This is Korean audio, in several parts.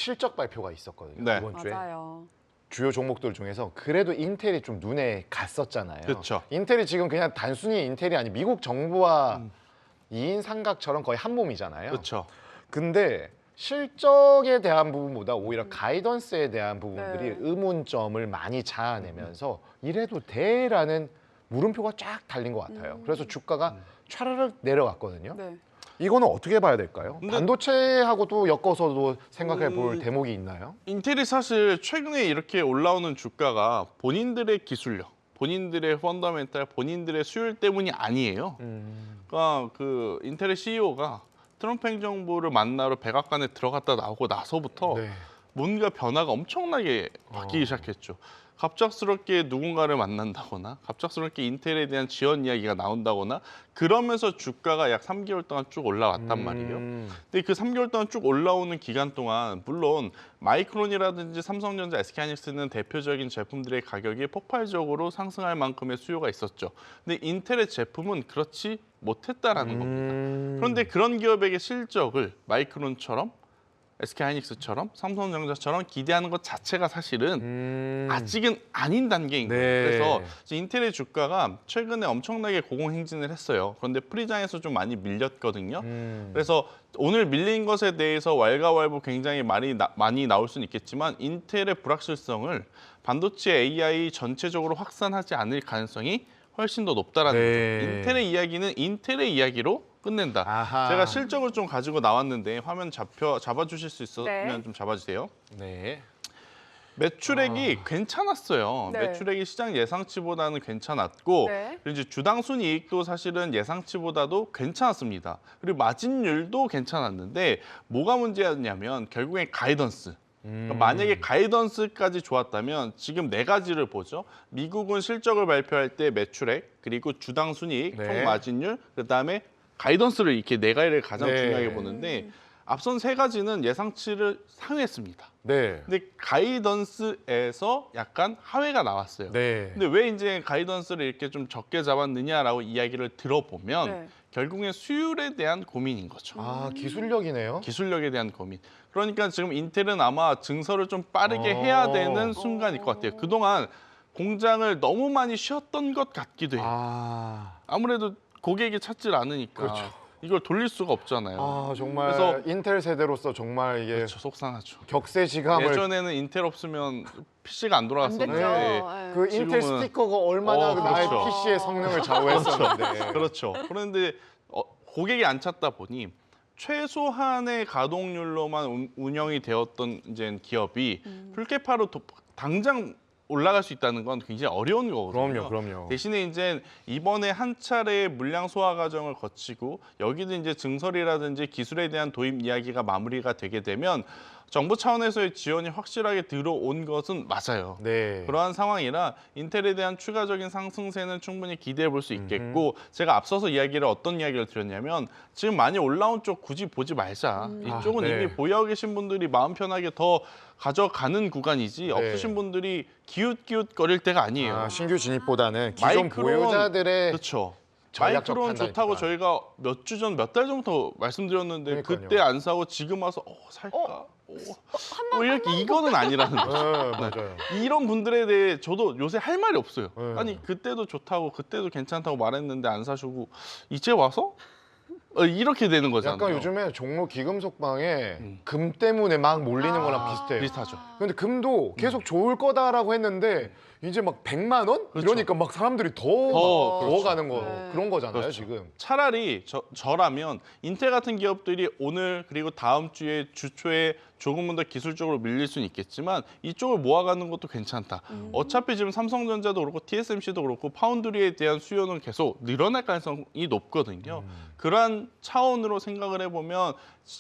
실적 발표가 있었거든요. 네. 이번 주에. 맞아요. 주요 종목들 중에서 그래도 인텔이 좀 눈에 갔었잖아요. 그렇죠. 인텔이 지금 그냥 단순히 인텔이 아니 미국 정부와 2인 삼각처럼 거의 한 몸이잖아요. 그렇죠. 근데 실적에 대한 부분보다 오히려 가이던스에 대한 부분들이 네. 의문점을 많이 자아내면서 이래도 돼라는 물음표가 쫙 달린 것 같아요. 그래서 주가가 촤르륵 내려갔거든요. 네. 이거는 어떻게 봐야 될까요? 근데- 반도체하고도 엮어서도 생각해 볼 대목이 있나요? 인텔이 사실 최근에 이렇게 올라오는 주가가 본인들의 기술력, 본인들의 펀더멘탈, 본인들의 수율 때문이 아니에요. 그러니까 그 인텔의 CEO가 트럼프 행정부를 만나러 백악관에 들어갔다 나오고 나서부터 네. 뭔가 변화가 엄청나게 바뀌기 시작했죠. 갑작스럽게 누군가를 만난다거나 갑작스럽게 인텔에 대한 지원 이야기가 나온다거나 그러면서 주가가 약 3개월 동안 쭉 올라왔단 말이에요. 근데 그 3개월 동안 쭉 올라오는 기간 동안 물론 마이크론이라든지 삼성전자, SK하이닉스는 대표적인 제품들의 가격이 폭발적으로 상승할 만큼의 수요가 있었죠. 근데 인텔의 제품은 그렇지 못했다라는 겁니다. 그런데 그런 기업에게 실적을 마이크론처럼 SK하이닉스처럼 삼성전자처럼 기대하는 것 자체가 사실은 아직은 아닌 단계인 거예요. 네. 그래서 인텔의 주가가 최근에 엄청나게 고공행진을 했어요. 그런데 프리장에서 좀 많이 밀렸거든요. 그래서 오늘 밀린 것에 대해서 왈가왈부 굉장히 많이 나올 수는 있겠지만 인텔의 불확실성을 반도체 AI 전체적으로 확산하지 않을 가능성이 훨씬 더 높다라는 네. 거죠. 인텔의 이야기는 인텔의 이야기로 끝낸다. 아하. 제가 실적을 좀 가지고 나왔는데 화면 잡아주실 수 있으면 네. 좀 잡아주세요. 네. 매출액이 괜찮았어요. 네. 매출액이 시장 예상치보다는 괜찮았고 네. 그리고 이제 주당 순이익도 사실은 예상치보다도 괜찮았습니다. 그리고 마진율도 괜찮았는데 뭐가 문제였냐면 결국엔 가이던스. 그러니까 만약에 가이던스까지 좋았다면 지금 네 가지를 보죠. 미국은 실적을 발표할 때 매출액, 그리고 주당 순이익, 네. 총 마진율, 그다음에 가이던스를 이렇게 네 가지를 가장 네. 중요하게 보는데 앞선 세 가지는 예상치를 상회했습니다. 네. 근데 가이던스에서 약간 하회가 나왔어요. 네. 근데 왜 이제 가이던스를 이렇게 좀 적게 잡았느냐라고 이야기를 들어보면 네. 결국엔 수율에 대한 고민인 거죠. 아, 기술력이네요. 기술력에 대한 고민. 그러니까 지금 인텔은 아마 증설을 좀 빠르게 해야 되는 순간일 것 같아요. 그동안 공장을 너무 많이 쉬었던 것 같기도 해요. 아. 아무래도 고객이 찾질 않으니까 그렇죠. 이걸 돌릴 수가 없잖아요. 아, 정말 그래서- 인텔 세대로서 정말 이게 그렇죠, 속상하죠. 격세지감을 예전에는 인텔 없으면 PC가 안 안 됐죠. 돌아갔었는데 네. 그 인텔 지금은- 스티커가 얼마나 나의 그렇죠. PC의 성능을 좌우했었는데. 그렇죠. 그런데 고객이 안 찾다 보니 최소한의 가동률로만 운영이 되었던 이제 기업이 풀케파로 당장 올라갈 수 있다는 건 굉장히 어려운 거거든요. 그럼요. 대신에 이제 이번에 한 차례 물량 소화 과정을 거치고 여기도 이제 증설이라든지 기술에 대한 도입 이야기가 마무리가 되게 되면 정부 차원에서의 지원이 확실하게 들어온 것은 맞아요. 네. 그러한 상황이라 인텔에 대한 추가적인 상승세는 충분히 기대해 볼 수 있겠고 제가 앞서서 어떤 이야기를 드렸냐면 지금 많이 올라온 쪽 굳이 보지 말자. 이쪽은 아, 네. 이미 보유하고 계신 분들이 마음 편하게 더 가져가는 구간이지 네. 없으신 분들이 기웃기웃거릴 때가 아니에요. 아, 신규 진입보다는 기존 보유자들의 그렇죠. 전략적 마이크론 좋다고 판단이구나. 저희가 몇 달 전부터 말씀드렸는데 그러니까요. 그때 안 사고 지금 와서 살까? 이렇게 이거는 아니라는 거죠. 네, 맞아요. 이런 분들에 대해 저도 요새 할 말이 없어요. 네. 아니 그때도 좋다고 그때도 괜찮다고 말했는데 안 사시고 이제 와서 이렇게 되는 거잖아요. 약간 요즘에 종로 기금속방에 금 때문에 막 몰리는 거랑 비슷해요. 비슷하죠. 근데 금도 계속 좋을 거다라고 했는데 이제 막 100만 원? 그렇죠. 이러니까 막 사람들이 더 그렇죠. 가는 거 네. 그런 거잖아요, 그렇죠. 지금. 차라리 저라면 인텔 같은 기업들이 오늘 그리고 다음 주에 주초에 조금은 더 기술적으로 밀릴 수는 있겠지만 이쪽을 모아가는 것도 괜찮다. 어차피 지금 삼성전자도 그렇고 TSMC도 그렇고 파운드리에 대한 수요는 계속 늘어날 가능성이 높거든요. 그러한 차원으로 생각을 해보면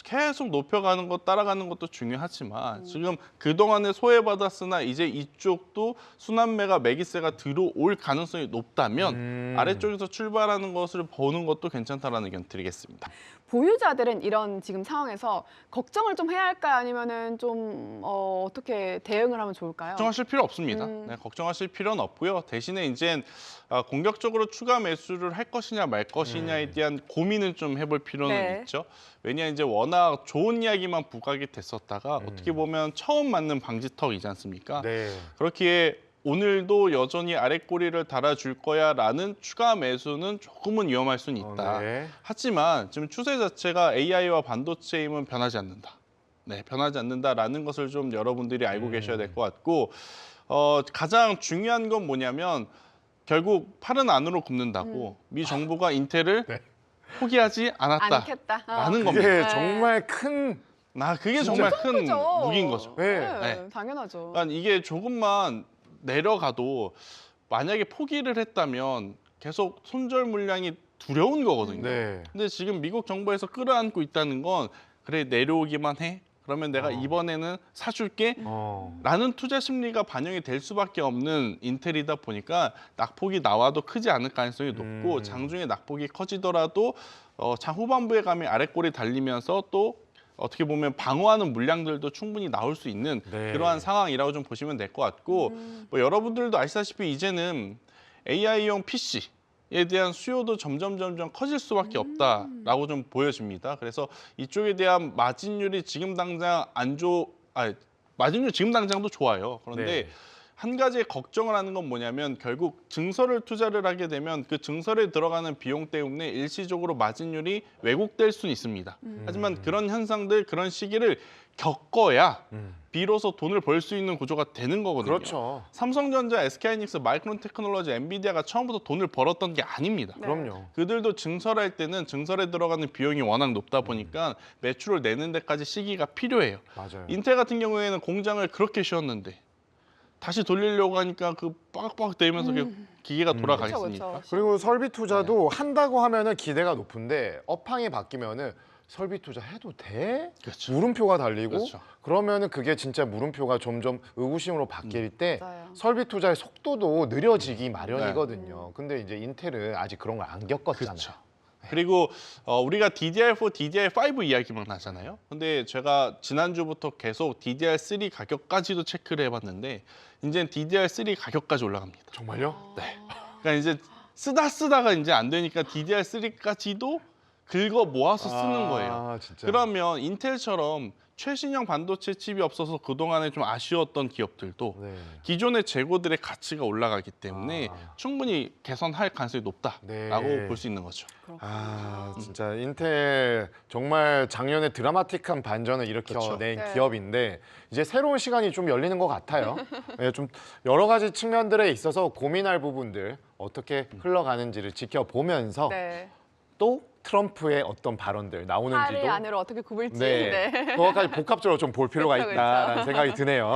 계속 높여가는 것, 따라가는 것도 중요하지만 지금 그동안에 소외받았으나 이제 이쪽도 순환매가 매기세가 들어올 가능성이 높다면 아래쪽에서 출발하는 것을 보는 것도 괜찮다라는 의견 드리겠습니다. 보유자들은 이런 지금 상황에서 걱정을 좀 해야 할까요? 아니면은 좀 어떻게 대응을 하면 좋을까요? 걱정하실 필요 없습니다. 네, 걱정하실 필요는 없고요. 대신에 이제 공격적으로 추가 매수를 할 것이냐 말 것이냐에 대한 고민을 좀 해볼 필요는 네. 있죠. 왜냐 이제 워낙 좋은 이야기만 부각이 됐었다가 어떻게 보면 처음 맞는 방지턱이지 않습니까? 네. 그렇기에 오늘도 여전히 아래 꼬리를 달아줄 거야라는 추가 매수는 조금은 위험할 수는 있다. 네. 하지만 지금 추세 자체가 AI와 반도체 힘은 변하지 않는다. 네, 변하지 않는다라는 것을 좀 여러분들이 알고 계셔야 될 것 같고 가장 중요한 건 뭐냐면 결국 팔은 안으로 굽는다고 미 정부가 인텔을 네. 포기하지 않았다라는 않겠다. 겁니다. 그게 네. 정말 큰 그게 진짜 정말 큰 크죠. 무기인 거죠. 네. 네. 당연하죠. 그러니까 이게 조금만 내려가도 만약에 포기를 했다면 계속 손절 물량이 두려운 거거든요. 네. 근데 지금 미국 정부에서 끌어안고 있다는 건 그래 내려오기만 해. 그러면 내가 이번에는 사줄게. 라는 투자 심리가 반영이 될 수밖에 없는 인텔이다 보니까 낙폭이 나와도 크지 않을 가능성이 높고 장중에 낙폭이 커지더라도 장 후반부에 가면 아랫골이 달리면서 또 어떻게 보면 방어하는 물량들도 충분히 나올 수 있는 네. 그러한 상황이라고 좀 보시면 될 것 같고 뭐 여러분들도 아시다시피 이제는 AI용 PC에 대한 수요도 점점 커질 수밖에 없다라고 좀 보여집니다. 그래서 이쪽에 대한 마진율이 지금 당장 마진율 지금 당장도 좋아요. 그런데 네. 한 가지의 걱정을 하는 건 뭐냐면 결국 증설을 투자를 하게 되면 그 증설에 들어가는 비용 때문에 일시적으로 마진율이 왜곡될 수는 있습니다. 하지만 그런 현상들, 그런 시기를 겪어야 비로소 돈을 벌 수 있는 구조가 되는 거거든요. 그렇죠. 삼성전자, SK하이닉스, 마이크론 테크놀로지, 엔비디아가 처음부터 돈을 벌었던 게 아닙니다. 네. 그럼요. 그들도 증설할 때는 증설에 들어가는 비용이 워낙 높다 보니까 매출을 내는 데까지 시기가 필요해요. 맞아요. 인텔 같은 경우에는 공장을 그렇게 쉬었는데 다시 돌리려고 하니까 그 빡빡 대면서 기계가 돌아가겠습니까? 그쵸. 그리고 설비 투자도 한다고 하면은 기대가 높은데 업황이 바뀌면은 설비 투자 해도 돼? 그렇죠. 물음표가 달리고 그렇죠. 그러면은 그게 진짜 물음표가 점점 의구심으로 바뀔 때 맞아요. 설비 투자의 속도도 느려지기 마련이거든요. 근데 이제 인텔은 아직 그런 걸 안 겪었잖아요. 그렇죠. 그리고 우리가 DDR4, DDR5 이야기만 하잖아요. 근데 제가 지난주부터 계속 DDR3 가격까지도 체크를 해봤는데 이제 DDR3 가격까지 올라갑니다. 정말요? 네. 그러니까 이제 쓰다가 이제 안 되니까 DDR3까지도 긁어 모아서 쓰는 거예요. 아, 진짜. 그러면 인텔처럼 최신형 반도체 칩이 없어서 그동안에 좀 아쉬웠던 기업들도 네. 기존의 재고들의 가치가 올라가기 때문에 충분히 개선할 가능성이 높다라고 네. 볼 수 있는 거죠. 아, 진짜 인텔 정말 작년에 드라마틱한 반전을 일으켜낸 네. 기업인데 이제 새로운 시간이 좀 열리는 것 같아요. 네, 좀 여러 가지 측면들에 있어서 고민할 부분들 어떻게 흘러가는지를 지켜보면서 네. 또 트럼프의 어떤 발언들 팔을 나오는지도 안으로 어떻게 굽을지. 네, 네. 그것까지 복합적으로 좀 볼 필요가 그쵸, 그쵸. 있다라는 생각이 드네요.